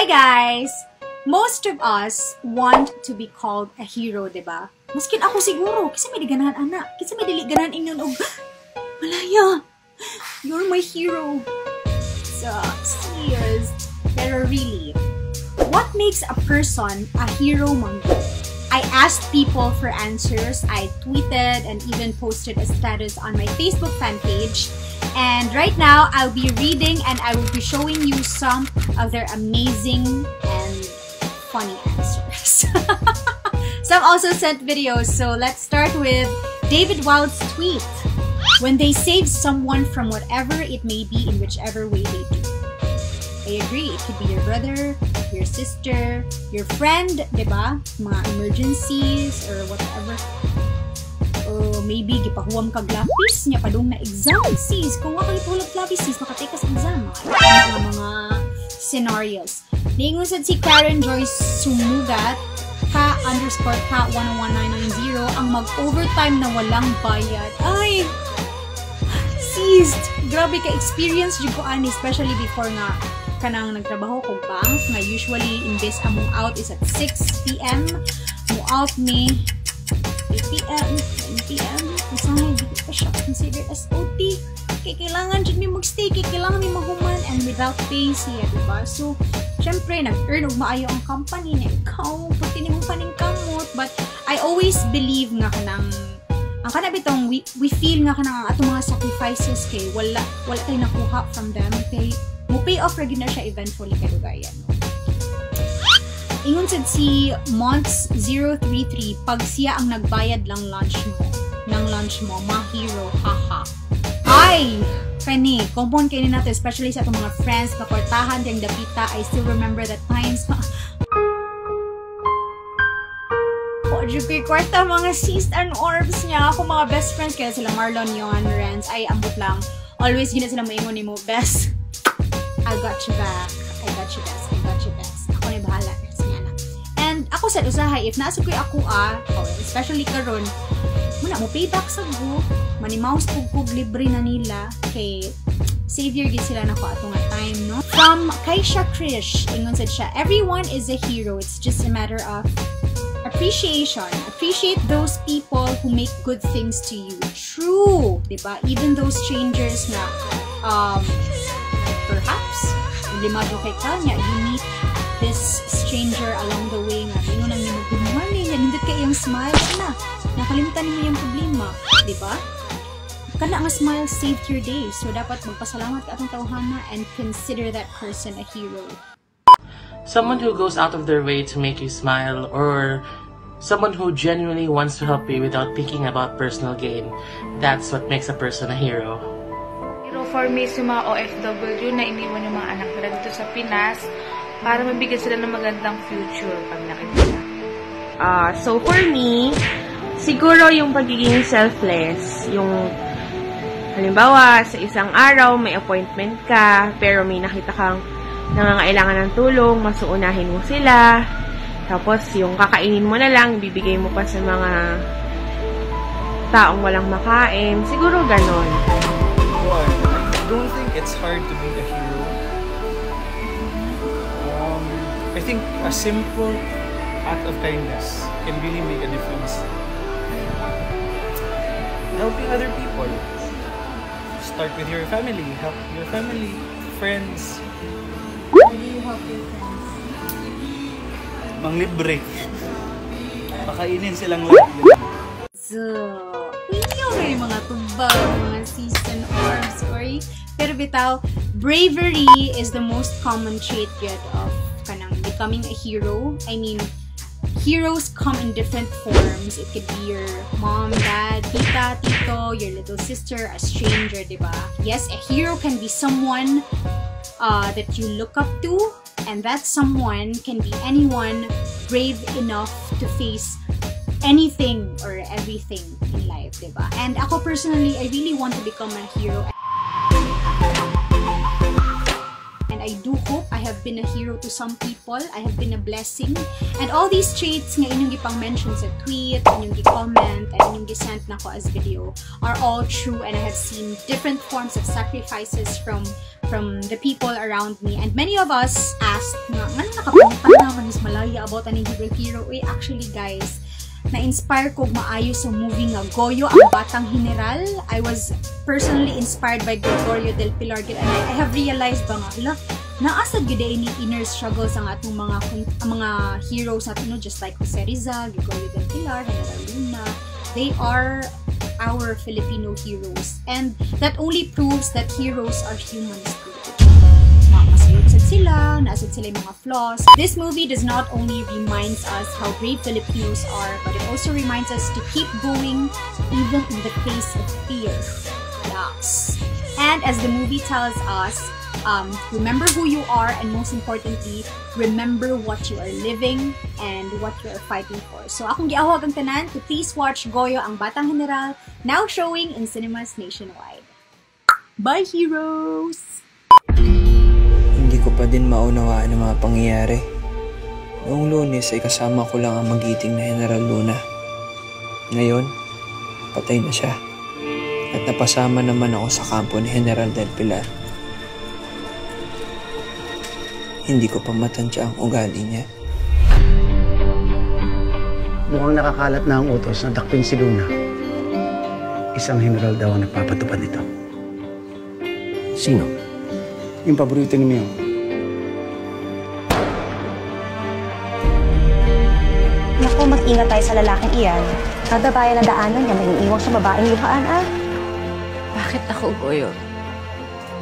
Hi guys! Most of us want to be called a hero, diba? Maskin ako siguro, kasi may ganahan anak, kasi may dili ganahan ingon og Malaya, you're my hero. Sucks. Yes. Pero really, what makes a person a hero, Manggo? I asked people for answers. I tweeted and even posted a status on my Facebook fan page. And right now, I'll be reading and I will be showing you some of their amazing and funny answers. Some also sent videos, so let's start with David Wild's tweet. When they save someone from whatever it may be in whichever way they do. I agree, it could be your brother, your sister, your friend, diba? Mga emergencies or whatever. Or maybe gipahuwam kag lapis niya padung na exam, sis. Kung wala kayo tulog lapis, sis, makatake ka sa exam. Mga scenarios. Niingon sad si Karen Joyce Sumugat, ka_ka101990, ang mag-overtime na walang bayad. Ay! Sis! Grabe ka experience dyan ko ani, especially before nga kanang nagtrabaho ko bank, nga usually imbes among out is at 6 p.m. mo out me 8 p.m. 9 p.m. Masanay, di ko pa siya consider as OT. Kaya kailangan dyan may magstay, kaya kailangan may mahuman and without pay siya, diba? So, syempre, nag-earn og maayo ang company na ikaw, pati ni mong paningkamot. But I always believe nga kanang ang kanabitong we feel nga kanang atong mga sacrifices kay wala tayo nakuha from them, kay mo pay off ra gyud na siya eventually kadugayan. Ingon sad si Monts033, pag siya ang nagbayad lang lunch mo, ma-hero, haha. Ay! Kani, compound kayo natin, especially sa itong mga friends, kaportahan, diyang dapita, I still remember that times. O, kay kwarta, mga sizsts and orbs niya, ako mga best friends, kaya sila Marlon, Yon, Renz, ay ambot lang. Always gina sila maingon ni mo, best. I got you back. I got you best. I got you best. Ako na bahala. And ako sa usahay, if nasa ko'y ako especially karon, muna mo payback sa go, manimaus pug libre na nila, kay savior gid sila nako ato nga time, no? From Kaisha Krish, ingon sad siya, everyone is a hero, it's just a matter of appreciation. Appreciate those people who make good things to you. True, diba? Even those strangers na perhaps limado kay kanya, you meet this stranger along the way nga, ingon nang nimo good morning, nindot kay iyang smile na nakalimutan mo yung problema, di ba? Kana nga smile saved your day, so dapat magpasalamat ka atong tawhana and consider that person a hero. Someone who goes out of their way to make you smile, or someone who genuinely wants to help you without thinking about personal gain, that's what makes a person a hero. Hero for me sa mga OFW na iniwan yung mga anak nila dito sa Pinas para mabigyan sila ng magandang future pag nakikita. So for me, siguro yung pagiging selfless, yung halimbawa sa isang araw may appointment ka pero may nakita kang nangangailangan ng tulong, masuunahin mo sila, tapos yung kakainin mo na lang, bibigay mo pa sa mga taong walang makain, siguro ganon. I don't think it's hard to be a hero. I think a simple act of kindness can really make a difference. Helping other people. Start with your family. Help your family, friends. How do you help your friends? Manglibre. Pakainin silang lahat. So, hindi may mga tubag, mga sizsts and orbs, sorry. Pero bitaw, bravery is the most common trait yet of kanang becoming a hero. I mean, heroes come in different forms. It could be your mom, dad, tita, tito, your little sister, a stranger, diba? Yes, a hero can be someone that you look up to, and that someone can be anyone brave enough to face anything or everything in life, diba? And ako personally, I really want to become a hero. I do hope I have been a hero to some people. I have been a blessing. And all these traits nga inyong gipang mention sa tweet, inyong gi-comment, and inyong gi-send na ko as video are all true, and I have seen different forms of sacrifices from from the people around me. And many of us asked nga, ano nakapunta naman is Malaya about an hero? Actually guys, na-inspire ko maayo sa movie nga Goyo, ang Batang Heneral. I was personally inspired by Goyo del Pilar, and I have realized ba nga, naasad gud ni inner struggles ang atong mga heroes natin, just like Jose Rizal, Goyo del Pilar, Heneral Luna. They are our Filipino heroes, and that only proves that heroes are humans too. Masayod sila, naasad sila yung mga flaws. This movie does not only reminds us how brave Filipinos are, but it also reminds us to keep going even in the face of fear. Yes. And as the movie tells us, remember who you are, and most importantly, remember what you are living and what you are fighting for. So akong giawag ang tanan to please watch Goyo, ang Batang Heneral, now showing in cinemas nationwide. Bye, heroes! Hindi ko pa din maunawaan ang mga pangyayari. Noong Lunes ay kasama ko lang ang magiting na Heneral Luna. Ngayon, patay na siya. At napasama naman ako sa kampo ni Heneral del Pilar. Hindi ko pa matansya ang ugali niya. Mukhang nakakalat na ang utos na dakpin si Luna. Isang Heneral daw ang nagpapatupad nito. Sino? Yung paborito ni Mio. Naku, mag-ingat tayo sa lalaking iyan. Kada bayan na daanan niya, may iiwang sa babaeng luhaan, ah. Bakit ako, Goyo?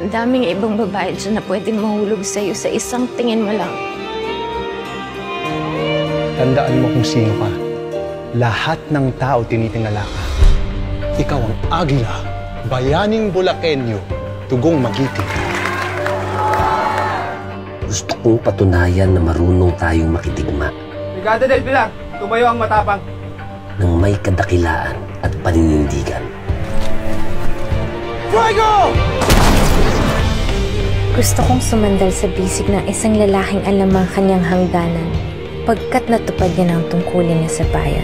Ang daming ibang babae dyan na pwedeng mahulog sa'yo sa isang tingin mo lang. Tandaan mo kung sino ka. Lahat ng tao tinitingala ka. Ikaw ang agila, bayaning Bulakenyo, tugong magiting. Gusto kong patunayan na marunong tayong makidigma. Brigada del Pilar, tumayo ang matapang. Nang may kadakilaan at paninindigan. Fuego! Gusto kong sumandal sa bisig ng isang lalaking alam ang kanyang hangganan pagkat natupad niya ng tungkulin niya sa bayan.